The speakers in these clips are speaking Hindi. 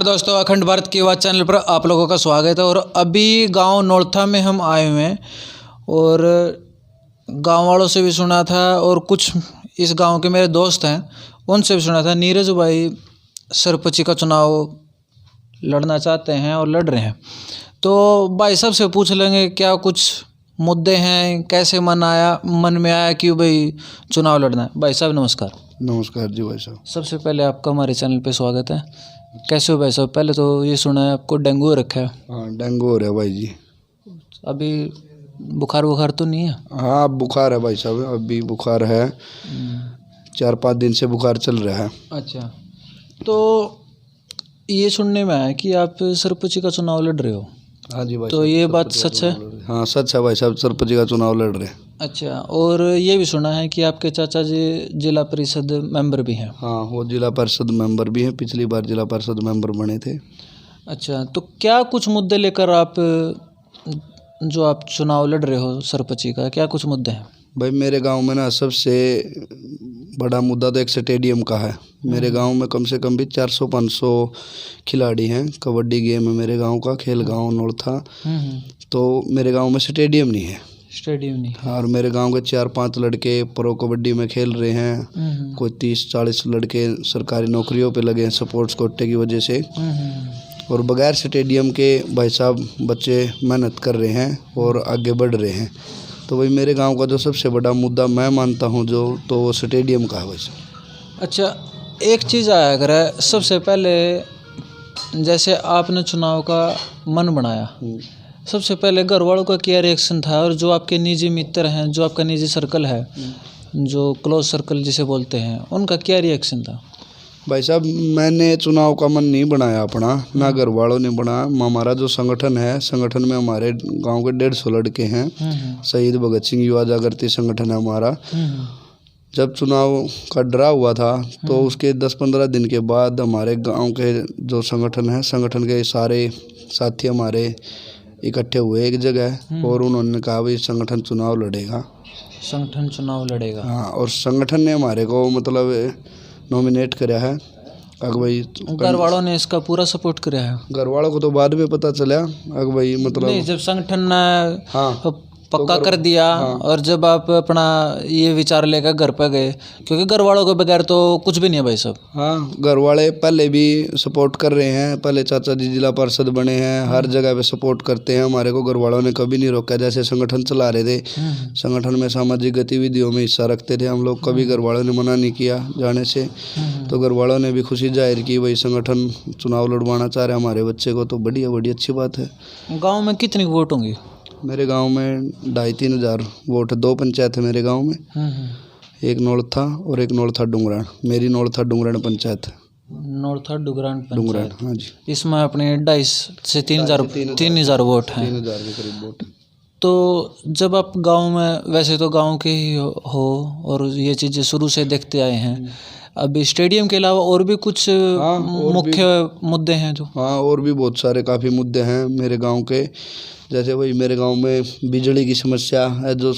दोस्तों, अखंड भारत की आवाज़ चैनल पर आप लोगों का स्वागत है। और अभी गांव नौलथा में हम आए हुए हैं और गांव वालों से भी सुना था और कुछ इस गांव के मेरे दोस्त हैं उनसे भी सुना था। नीरज भाई सरपंची का चुनाव लड़ना चाहते हैं और लड़ रहे हैं, तो भाई साहब से पूछ लेंगे क्या कुछ मुद्दे हैं, कैसे मन में आया कि भाई चुनाव लड़ना है। भाई साहब नमस्कार। नमस्कार जी भाई साहब। सबसे पहले आपका हमारे चैनल पे स्वागत है। कैसे हो भाई साहब? पहले तो ये सुना है आपको डेंगू हो रखा है। हाँ, डेंगू हो रहा है भाई जी। अभी बुखार तो नहीं है? हाँ, बुखार है भाई साहब, अभी बुखार है। 4-5 दिन से बुखार चल रहा है। अच्छा, तो ये सुनने में आया कि आप सरपंच का चुनाव लड़ रहे हो। हाँ जी भाई। तो ये बात सच है? हाँ सच है भाई साहब, सरपंच का चुनाव लड़ रहे हैं। अच्छा, और ये भी सुना है कि आपके चाचा जी जिला परिषद मेंबर भी हैं। हाँ, वो जिला परिषद मेंबर भी हैं, पिछली बार जिला परिषद मेंबर बने थे। अच्छा, तो क्या कुछ मुद्दे लेकर आप जो आप चुनाव लड़ रहे हो सरपंची का, क्या कुछ मुद्दे हैं? भाई मेरे गांव में ना सबसे बड़ा मुद्दा तो एक स्टेडियम का है। मेरे गांव में कम से कम भी 400-500 खिलाड़ी हैं। कबड्डी गेम है मेरे गांव का, खेल गांव नौलथा। तो मेरे गांव में स्टेडियम नहीं है। स्टेडियम नहीं है। और मेरे गांव के 4-5 लड़के प्रो कबड्डी में खेल रहे हैं। कोई 30-40 लड़के सरकारी नौकरियों पे लगे हैं स्पोर्ट्स कोटे की वजह से। और बगैर स्टेडियम के भाई साहब बच्चे मेहनत कर रहे हैं और आगे बढ़ रहे हैं। तो भाई मेरे गांव का जो सबसे बड़ा मुद्दा मैं मानता हूं तो वो स्टेडियम का है भाई साहब। अच्छा, एक चीज़ आया अगर है, सबसे पहले जैसे आपने चुनाव का मन बनाया, सबसे पहले घर वालों का क्या रिएक्शन था? और जो आपके निजी मित्र हैं, जो आपका निजी सर्कल है, जो क्लोज सर्कल जिसे बोलते हैं, उनका क्या रिएक्शन था? भाई साहब मैंने चुनाव का मन नहीं बनाया अपना, ना घर वालों ने बनाया। हमारा जो संगठन है, संगठन में हमारे गांव के 150 लड़के हैं। शहीद भगत सिंह युवा जागृति संगठन है हमारा। जब चुनाव का डरा हुआ था तो उसके 10-15 दिन के बाद हमारे गांव के जो संगठन है, संगठन के सारे साथी हमारे इकट्ठे हुए एक जगह और उन्होंने कहा भाई संगठन चुनाव लड़ेगा। संगठन चुनाव लड़ेगा? हाँ, और संगठन ने हमारे को मतलब नॉमिनेट कराया है। भाई घर वालों ने इसका पूरा सपोर्ट किया है? घर वालों को तो बाद में पता चला भाई, मतलब नहीं, जब संगठन ने हाँ पक्का कर दिया। हाँ। और जब आप अपना ये विचार लेकर घर पर गए, क्योंकि घर वालों के बगैर तो कुछ भी नहीं है भाई साहब। हाँ, घर वाले पहले भी सपोर्ट कर रहे हैं। पहले चाचा जी जिला पार्षद बने हैं, हर जगह पे सपोर्ट करते हैं हमारे को। घर वालों ने कभी नहीं रोका। जैसे संगठन चला रहे थे, संगठन में सामाजिक गतिविधियों में हिस्सा रखते थे हम लोग, कभी घर वालों ने मना नहीं किया जाने से। तो घर वालों ने भी खुशी जाहिर की, भाई संगठन चुनाव लड़वाना चाह रहे हमारे बच्चे को, तो बढ़िया, बड़ी अच्छी बात है। गाँव में कितनी वोट होंगी? मेरे गांव में 2,500-3 हज़ार वोट है। 2 पंचायत है मेरे गांव में, एक नौलथा और एक नौलथा डुंगरान। मेरी नौलथा डुंगरान पंचायत है। नौलथा डुंगरान डुंगरान, हाँ जी। इसमें अपने 2,500 से 3,000 वोट हैं। 3,000 के करीब वोट। तो जब आप गांव में, वैसे तो गांव के ही हो और ये चीज़ें शुरू से देखते आए हैं, अभी स्टेडियम के अलावा और भी कुछ मुख्य मुद्दे हैं जो? हाँ, और भी बहुत सारे काफ़ी मुद्दे हैं मेरे गांव के। जैसे भाई मेरे गांव में बिजली की समस्या है, जो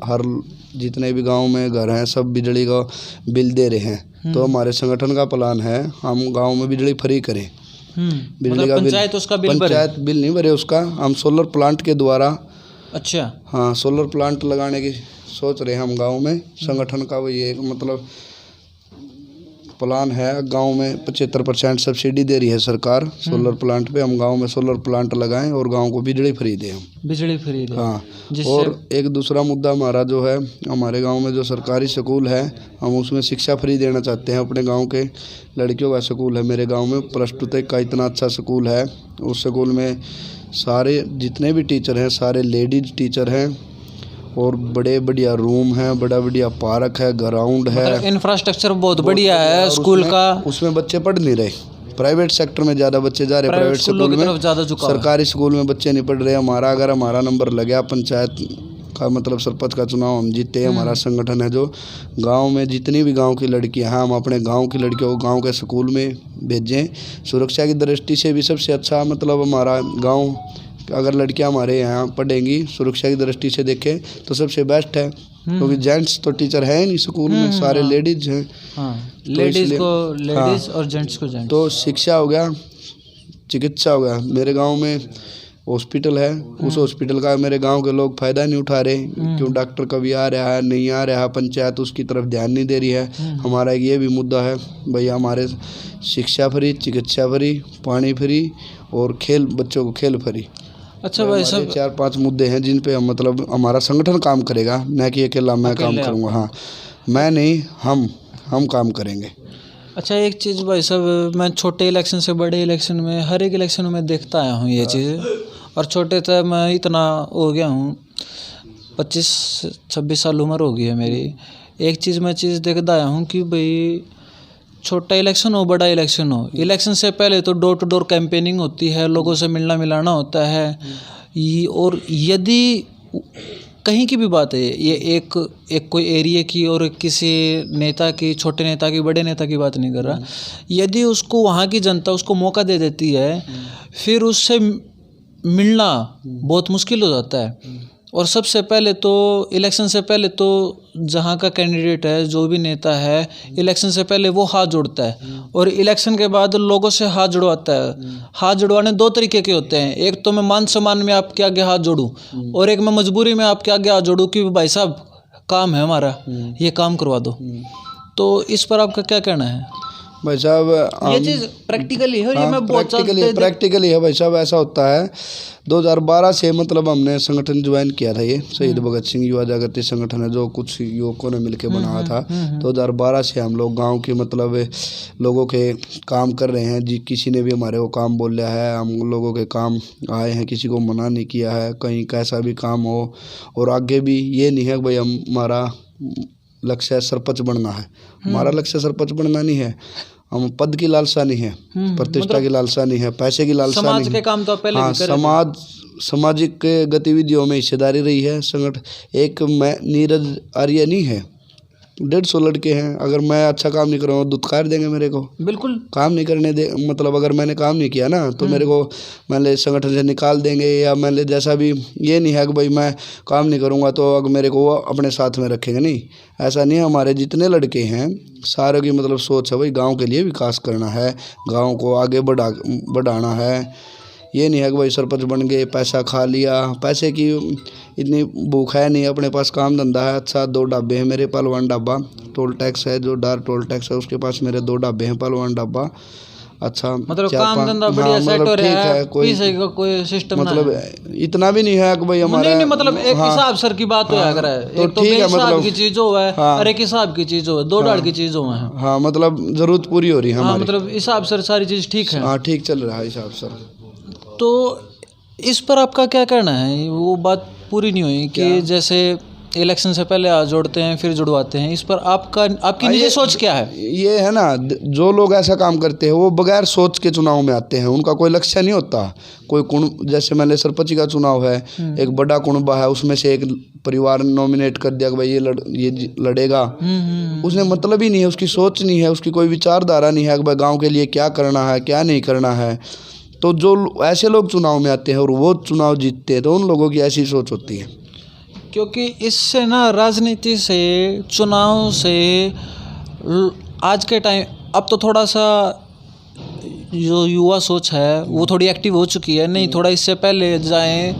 हर जितने भी गांव में घर हैं सब बिजली का बिल दे रहे हैं। तो हमारे संगठन का प्लान है हम गांव में बिजली फ्री करें। बिजली का पंचायत उसका बिल पंचायत बिल नहीं भरे उसका, हम सोलर प्लांट के द्वारा। अच्छा। हाँ, सोलर प्लांट लगाने की सोच रहे हैं हम गाँव में। संगठन का वही एक मतलब प्लान है। गांव में 75% सब्सिडी दे रही है सरकार सोलर प्लांट पे। हम गांव में सोलर प्लांट लगाएं और गांव को बिजली फ्री दें हम। बिजली फ्री दें। हाँ, और एक दूसरा मुद्दा हमारा जो है, हमारे गांव में जो सरकारी स्कूल है हम उसमें शिक्षा फ्री देना चाहते हैं। अपने गांव के लड़कियों का स्कूल है मेरे गाँव में, +2 तक का इतना अच्छा स्कूल है। उस स्कूल में सारे जितने भी टीचर हैं सारे लेडीज टीचर हैं और बड़े बढ़िया रूम है, बड़ा बढ़िया पार्क है, ग्राउंड है। मतलब इंफ्रास्ट्रक्चर बहुत बढ़िया है स्कूल का। उसमें बच्चे पढ़ नहीं रहे, प्राइवेट सेक्टर में ज़्यादा बच्चे जा रहे हैं। प्राइवेट स्कूल में ज़्यादा झुकाव, सरकारी स्कूल में बच्चे नहीं पढ़ रहे। अगर हमारा नंबर लग गया पंचायत का, मतलब सरपंच का चुनाव हम जीते, हमारा संगठन है जो गांव में जितनी भी गांव की लड़कियां हैं, हम अपने गांव की लड़कियों को गांव के स्कूल में भेजें। सुरक्षा की दृष्टि से भी सबसे अच्छा मतलब हमारा गांव, अगर लड़कियां हमारे यहाँ पढ़ेंगी सुरक्षा की दृष्टि से देखें तो सबसे बेस्ट है। क्योंकि जेंट्स तो टीचर है नहीं स्कूल में, सारे लेडीज हैं। लेडीज को लेडीज और जेंट्स को जेंट्स। तो शिक्षा हो गया, चिकित्सा हो गया, मेरे गांव में हॉस्पिटल है, उस हॉस्पिटल का मेरे गांव के लोग फ़ायदा नहीं उठा रहे। क्यों डॉक्टर कभी आ रहा है नहीं आ रहा है, पंचायत उसकी तरफ ध्यान नहीं दे रही है। हमारा ये भी मुद्दा है भैया, हमारे शिक्षा फ्री, चिकित्सा फ्री, पानी फ्री और खेल, बच्चों को खेल फ्री। अच्छा भाई साहब, 4-5 मुद्दे हैं जिन पे हम मतलब हमारा संगठन काम करेगा, न कि अकेला मैं काम करूँगा। हाँ, मैं नहीं, हम काम करेंगे। अच्छा एक चीज़ भाई साहब, मैं छोटे इलेक्शन से बड़े इलेक्शन में हर एक इलेक्शन में देखता आया हूँ ये चीज़, और छोटे तक मैं इतना हो गया हूँ, 25-26 साल उम्र हो गई है मेरी। एक चीज़ मैं देखता आया हूँ कि भाई छोटा इलेक्शन हो बड़ा इलेक्शन हो, इलेक्शन से पहले तो डोर टू डोर कैंपेनिंग होती है, लोगों से मिलना मिलाना होता है। और यदि कहीं की भी बात है, ये एक कोई एरिया की और किसी नेता की, छोटे नेता की, बड़े नेता की बात नहीं कर रहा, यदि उसको वहाँ की जनता उसको मौका दे देती है, फिर उससे मिलना बहुत मुश्किल हो जाता है। और सबसे पहले तो इलेक्शन से पहले तो जहाँ का कैंडिडेट है, जो भी नेता है, इलेक्शन से पहले वो हाथ जोड़ता है और इलेक्शन के बाद लोगों से हाथ जुड़वाता है। हाथ जुड़वाने 2 तरीके के होते हैं, एक तो मैं मान सम्मान में आपके आगे हाथ जोड़ूं, और एक मैं मजबूरी में आपके आगे हाथ जोड़ूं कि भाई साहब काम है हमारा, ये काम करवा दो। तो इस पर आपका क्या कहना है? भाई साहब ये चीज़ प्रैक्टिकली है, ये मैं बहुत प्रैक्टिकली है भाई साहब। ऐसा होता है 2012 से मतलब हमने संगठन ज्वाइन किया था, ये शहीद भगत सिंह युवा जागृति संगठन है जो कुछ युवकों ने मिलकर बनाया था। 2012 से हम लोग गांव के मतलब लोगों के काम कर रहे हैं जी। किसी ने भी हमारे को काम बोला है, हम लोगों के काम आए हैं, किसी को मना नहीं किया है, कहीं कैसा भी काम हो। और आगे भी ये नहीं है भाई हमारा लक्ष्य सरपंच बनना है, हमारा लक्ष्य सरपंच बनना नहीं है। हम पद की लालसा नहीं है, प्रतिष्ठा की लालसा नहीं है, पैसे की लालसा नहीं है। समाज के काम तो पहले भी करे। सामाजिक गतिविधियों में हिस्सेदारी रही है संगठन। एक मैं नीरज आर्य नहीं है, 150 लड़के हैं। अगर मैं अच्छा काम नहीं करूँगा दुत्कार देंगे मेरे को, बिल्कुल काम नहीं करने दे। मतलब अगर मैंने काम नहीं किया ना तो मेरे को मान ले संगठन से निकाल देंगे, या मान ले जैसा भी। ये नहीं है कि भाई मैं काम नहीं करूँगा तो अगर मेरे को वो अपने साथ में रखेंगे, नहीं, ऐसा नहीं है। हमारे जितने लड़के हैं सारों की मतलब सोच है भाई गाँव के लिए विकास करना है, गाँव को आगे बढ़ाना है। ये नहीं है कि भाई सरपंच बन गए पैसा खा लिया। पैसे की इतनी भूख है नहीं, अपने पास काम धंधा है। अच्छा 2 ढाबे हैं मेरे, पहलवान ढाबा, टोल टैक्स है जो डार टोल टैक्स है उसके पास मेरे 2 ढाबे हैं, पहलवान ढाबा। अच्छा मतलब काम धंधा बढ़िया सेट हो रहा है, कोई सिस्टम मतलब इतना भी नहीं है कि भाई हमारा नहीं, मतलब एक हिसाब सर की बात होया करे, तो ठीक है मतलब की चीज हो है और एक हिसाब की चीज हो, 2 डाल की चीज हो है। हाँ मतलब जरूरत पूरी हो रही है हमारी, मतलब हिसाब सर सारी चीज ठीक है। हाँ ठीक चल रहा है हिसाब सर। तो इस पर आपका क्या कहना है? वो बात पूरी नहीं हुई कि जैसे इलेक्शन से पहले आज जोड़ते हैं फिर जुड़वाते हैं, इस पर आपकी निजी सोच क्या है? ये है ना, जो लोग ऐसा काम करते हैं वो बगैर सोच के चुनाव में आते हैं, उनका कोई लक्ष्य नहीं होता। कोई जैसे मान ले सरपंच का चुनाव है, एक बड़ा कुनबा है, उसमें से एक परिवार नॉमिनेट कर दिया कि भाई ये लड़ेगा, उसने मतलब ही नहीं है, उसकी सोच नहीं है, उसकी कोई विचारधारा नहीं है कि भाई गाँव के लिए क्या करना है क्या नहीं करना है। तो जो ऐसे लोग चुनाव में आते हैं और वो चुनाव जीतते हैं तो उन लोगों की ऐसी सोच होती है। क्योंकि इससे ना राजनीति से, चुनाव से आज के टाइम अब तो थोड़ा सा जो युवा सोच है वो थोड़ी एक्टिव हो चुकी है। नहीं थोड़ा इससे पहले जाएं,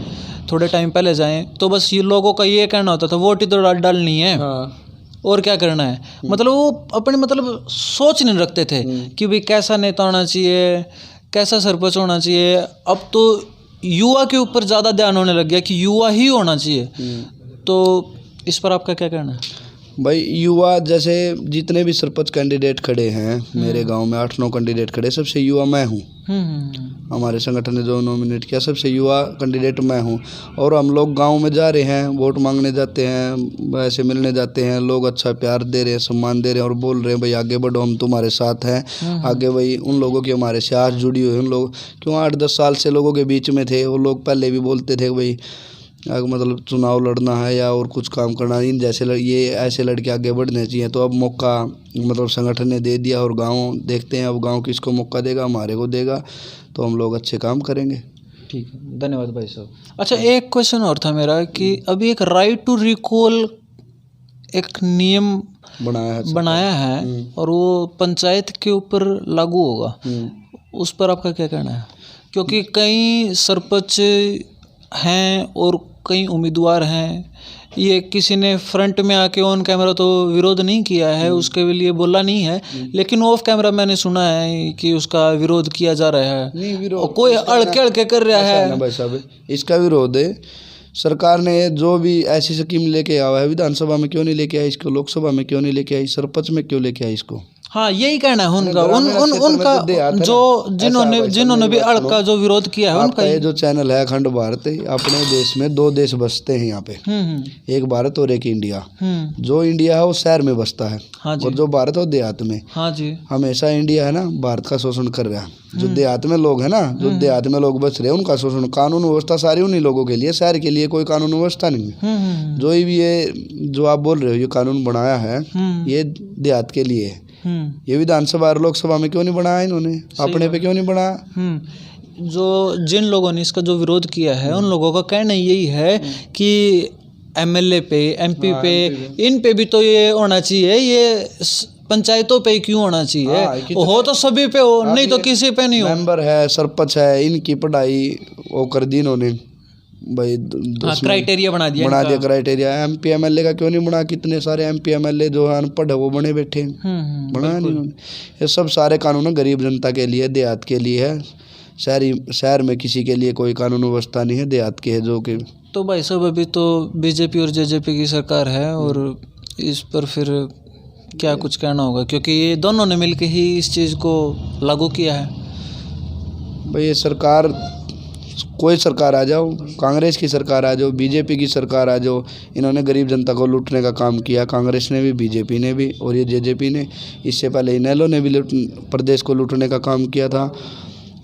थोड़े टाइम पहले जाएं तो बस ये लोगों का ये कहना होता था वोट ही तो डालनी है। और क्या करना है, मतलब वो अपनी मतलब सोच नहीं रखते थे कि भाई कैसा नेता होना चाहिए, कैसा सरपंच होना चाहिए। अब तो युवा के ऊपर ज़्यादा ध्यान होने लग गया कि युवा ही होना चाहिए। तो इस पर आपका क्या कहना है? भाई युवा जैसे जितने भी सरपंच कैंडिडेट खड़े हैं मेरे गांव में 8-9 कैंडिडेट खड़े, सबसे युवा मैं हूँ। हमारे संगठन ने जो नॉमिनेट किया सबसे युवा कैंडिडेट मैं हूँ। और हम लोग गांव में जा रहे हैं, वोट मांगने जाते हैं, ऐसे मिलने जाते हैं, लोग अच्छा प्यार दे रहे हैं, सम्मान दे रहे हैं और बोल रहे हैं भाई आगे बढ़ो, हम तुम्हारे साथ हैं। आगे भाई उन लोगों की हमारे से आस जुड़ी हुई है। उन लोग क्यों 8-10 साल से लोगों के बीच में थे, वो लोग पहले भी बोलते थे भाई मतलब चुनाव लड़ना है या और कुछ काम करना है, इन जैसे ये ऐसे लड़के आगे बढ़ने चाहिए। तो अब मौका मतलब संगठन ने दे दिया और गांव देखते हैं अब गांव किसको मौका देगा, हमारे को देगा तो हम लोग अच्छे काम करेंगे। ठीक है, धन्यवाद भाई साहब। अच्छा एक क्वेश्चन और था मेरा कि अभी एक राइट टू रिकॉल एक नियम बनाया है और वो पंचायत के ऊपर लागू होगा। उस पर आपका क्या कहना है? क्योंकि कई सरपंच हैं और कई उम्मीदवार हैं, ये किसी ने फ्रंट में आके ऑन कैमरा तो विरोध नहीं किया है, उसके लिए बोला नहीं है, लेकिन ऑफ कैमरा मैंने सुना है कि उसका विरोध किया जा रहा है। नहीं, विरोध और कोई अड़के कर रहा है भाई साहब, इसका विरोध है। सरकार ने जो भी ऐसी स्कीम लेके आया है, विधानसभा में क्यों नहीं लेके आई इसको, लोकसभा में क्यों नहीं लेके आई, सरपंच में क्यों लेके आई इसको? हाँ, यही कहना है उनका। उनका जो जिन्होंने भी अड़का जो विरोध किया है उनका। ये जो चैनल है अखंड भारत, अपने देश में 2 देश बसते हैं यहाँ पे, एक भारत और एक इंडिया। जो इंडिया है वो शहर में बसता है, और जो भारत है वो देहात में। हाँ जी। हमेशा इंडिया है ना भारत का शोषण कर रहा है। जो देहात में लोग है ना, जो देहात में लोग बस रहे हैं, उनका शोषण। कानून व्यवस्था सारी उन्हीं लोगों के लिए, शहर के लिए कोई कानून व्यवस्था नहीं है। जो भी ये जो आप बोल रहे हो ये कानून बनाया है, ये देहात के लिए है। ये विधानसभा और लोकसभा में क्यों नहीं बनाया इन्होंने, अपने पे क्यों नहीं बनाया? जो जिन लोगों ने इसका जो विरोध किया है उन लोगों का कहना यही है कि एमएलए पे, एमपी पे, इन पे भी तो ये होना चाहिए, ये पंचायतों पे क्यों होना चाहिए? हो तो सभी पे हो, नहीं तो किसी पे नहीं हो। मेंबर है, सरपंच है, इनकी पढ़ाई वो कर दी इन्होंने भाई, क्राइटेरिया बना दिया क्राइटेरिया। एमपी एमएलए का क्यों नहीं बना? कितने सारे एमपी एमएलए जो है अनपढ़ है वो बने बैठे, बनाया नहीं उन्होंने। ये सब सारे कानून गरीब जनता के लिए, देहात के लिए है। शहर में किसी के लिए कोई कानून व्यवस्था नहीं है, देहात के है जो कि। तो भाई साहब अभी तो बीजेपी और जेजेपी की सरकार है, और इस पर फिर क्या कुछ कहना होगा? क्योंकि ये दोनों ने मिलकर ही इस चीज़ को लागू किया है। भाई ये सरकार, कोई सरकार आ जाओ, कांग्रेस की सरकार आ जाओ, बीजेपी की सरकार आ जाओ, इन्होंने गरीब जनता को लूटने का काम किया। कांग्रेस ने भी, बीजेपी ने भी, और ये जेजेपी ने। इससे पहले इनेलो ने भी प्रदेश को लूटने का काम किया था।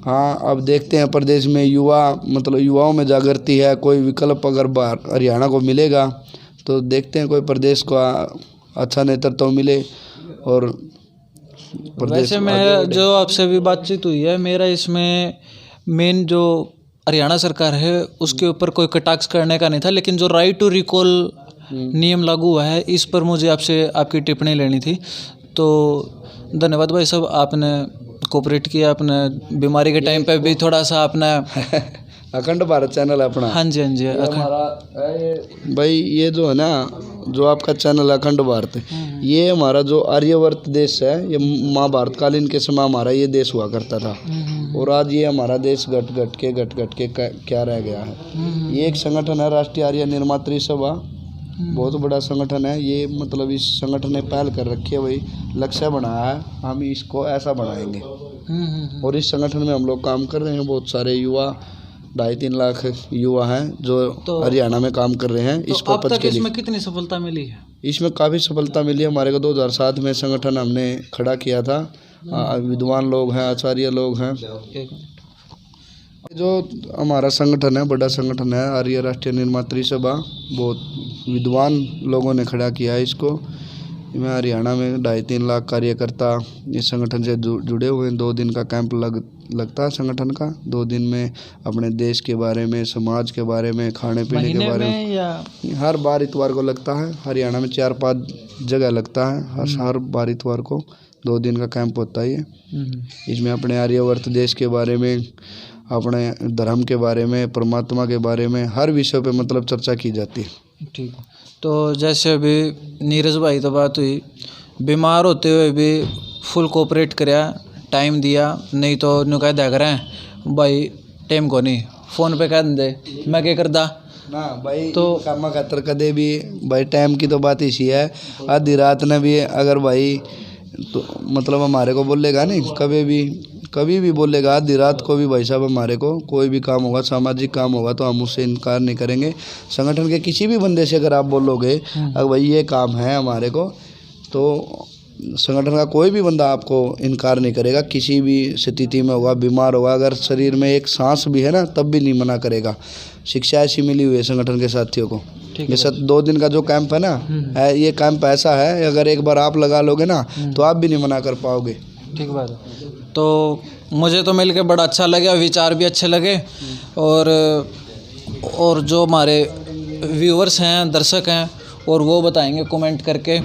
हाँ, अब देखते हैं प्रदेश में युवाओं में जागृति है। कोई विकल्प अगर हरियाणा को मिलेगा तो देखते हैं कोई प्रदेश को अच्छा नेतृत्व मिले और प्रदेश। वैसे मैं जो आपसे अभी बातचीत हुई है, मेरा इसमें मेन जो हरियाणा सरकार है उसके ऊपर कोई कटाक्ष करने का नहीं था, लेकिन जो राइट टू रिकॉल नियम लागू हुआ है इस पर मुझे आपसे आपकी टिप्पणी लेनी थी। तो धन्यवाद भाई साहब, आपने कोऑपरेट किया, आपने बीमारी के टाइम पे भी थोड़ा सा अपना अखंड भारत चैनल है अपना। हाँ जी, हाँ जी। भाई ये जो है ना, जो आपका चैनल अखंड भारत है, ये हमारा जो आर्यवर्त देश है, ये महाभारत कालीन के समय हमारा ये देश हुआ करता था, और आज ये हमारा देश घट घट के क्या रह गया है। ये एक संगठन है, राष्ट्रीय आर्य निर्मात्री सभा, बहुत बड़ा संगठन है ये। मतलब इस संगठन ने पहल कर रखी है, वही लक्ष्य बनाया है, हम इसको ऐसा बनाएंगे। और इस संगठन में हम लोग काम कर रहे हैं। बहुत सारे युवा, 2.5-3 लाख युवा हैं जो हरियाणा में काम कर रहे हैं इस पर्पज के लिए। इसमें कितनी सफलता मिली है? इसमें काफ़ी सफलता मिली है। हमारे को 2007 में संगठन हमने खड़ा किया था। विद्वान लोग हैं, आचार्य लोग हैं। जो हमारा संगठन है, बड़ा संगठन है आर्य राष्ट्रीय निर्मात्री सभा, बहुत विद्वान लोगों ने खड़ा किया है इसको। मैं हरियाणा में 2.5-3 लाख कार्यकर्ता इस संगठन से जुड़े हुए हैं। 2 दिन का कैंप लगता है संगठन का। 2 दिन में अपने देश के बारे में, समाज के बारे में, खाने पीने के बारे में, या हर बार इतवार को लगता है। हरियाणा में 4-5 जगह लगता है, हर बार इतवार को 2 दिन का कैंप होता है। इसमें अपने आर्यवर्त देश के बारे में, अपने धर्म के बारे में, परमात्मा के बारे में, हर विषय पे मतलब चर्चा की जाती है। ठीक। तो जैसे अभी नीरज भाई तो बात हुई, बीमार होते हुए भी फुल कोऑपरेट कराया, टाइम दिया, नहीं तो न्यू कह दिया करें भाई टाइम को नहीं, फ़ोन पे कह दे मैं क्या करदा ना भाई। तो कामा खातर कदे भी भाई टाइम की तो बात इसी है। आधी रात ने भी अगर भाई तो मतलब हमारे को बोलेगा नहीं, कभी भी बोलेगा, आधी रात को भी भाई साहब हमारे को कोई भी काम होगा, सामाजिक काम होगा तो हम उससे इनकार नहीं करेंगे। संगठन के किसी भी बंदे से अगर आप बोलोगे अगर भाई ये काम है हमारे को, तो संगठन का कोई भी बंदा आपको इनकार नहीं करेगा। किसी भी स्थिति में होगा, बीमार होगा, अगर शरीर में एक सांस भी है ना तब भी नहीं मना करेगा। शिक्षा ऐसी मिली हुई है संगठन के साथियों को। ये 2 दिन का जो कैंप है ना, ये कैंप ऐसा है, अगर एक बार आप लगा लोगे ना तो आप भी नहीं मना कर पाओगे। ठीक बात है। तो मुझे तो मिलके बड़ा अच्छा लगा, विचार भी अच्छे लगे, और जो हमारे व्यूअर्स हैं, दर्शक हैं, और वो बताएंगे कमेंट करके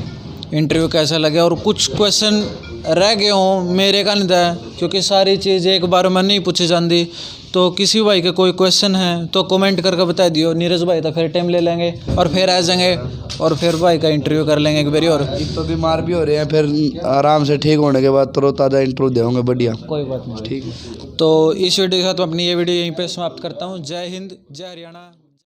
इंटरव्यू कैसा लगे, और कुछ क्वेश्चन रह गए हूँ मेरे का नहीं था, क्योंकि सारी चीज़ एक बार में नहीं पूछी जाती। तो किसी भाई के कोई क्वेश्चन है तो कमेंट करके बता दियो। नीरज भाई तो फिर टाइम ले लेंगे और फिर आ जाएंगे और फिर भाई का इंटरव्यू कर लेंगे एक बारी। और एक तो बीमार भी हो रहे हैं, फिर आराम से ठीक होने के बाद तरोताज़ा इंटरव्यू देंगे। बढ़िया, कोई बात नहीं, ठीक है। तो इस वीडियो के साथ मैं अपनी ये वीडियो यहीं पे समाप्त करता हूँ। जय हिंद, जय हरियाणा।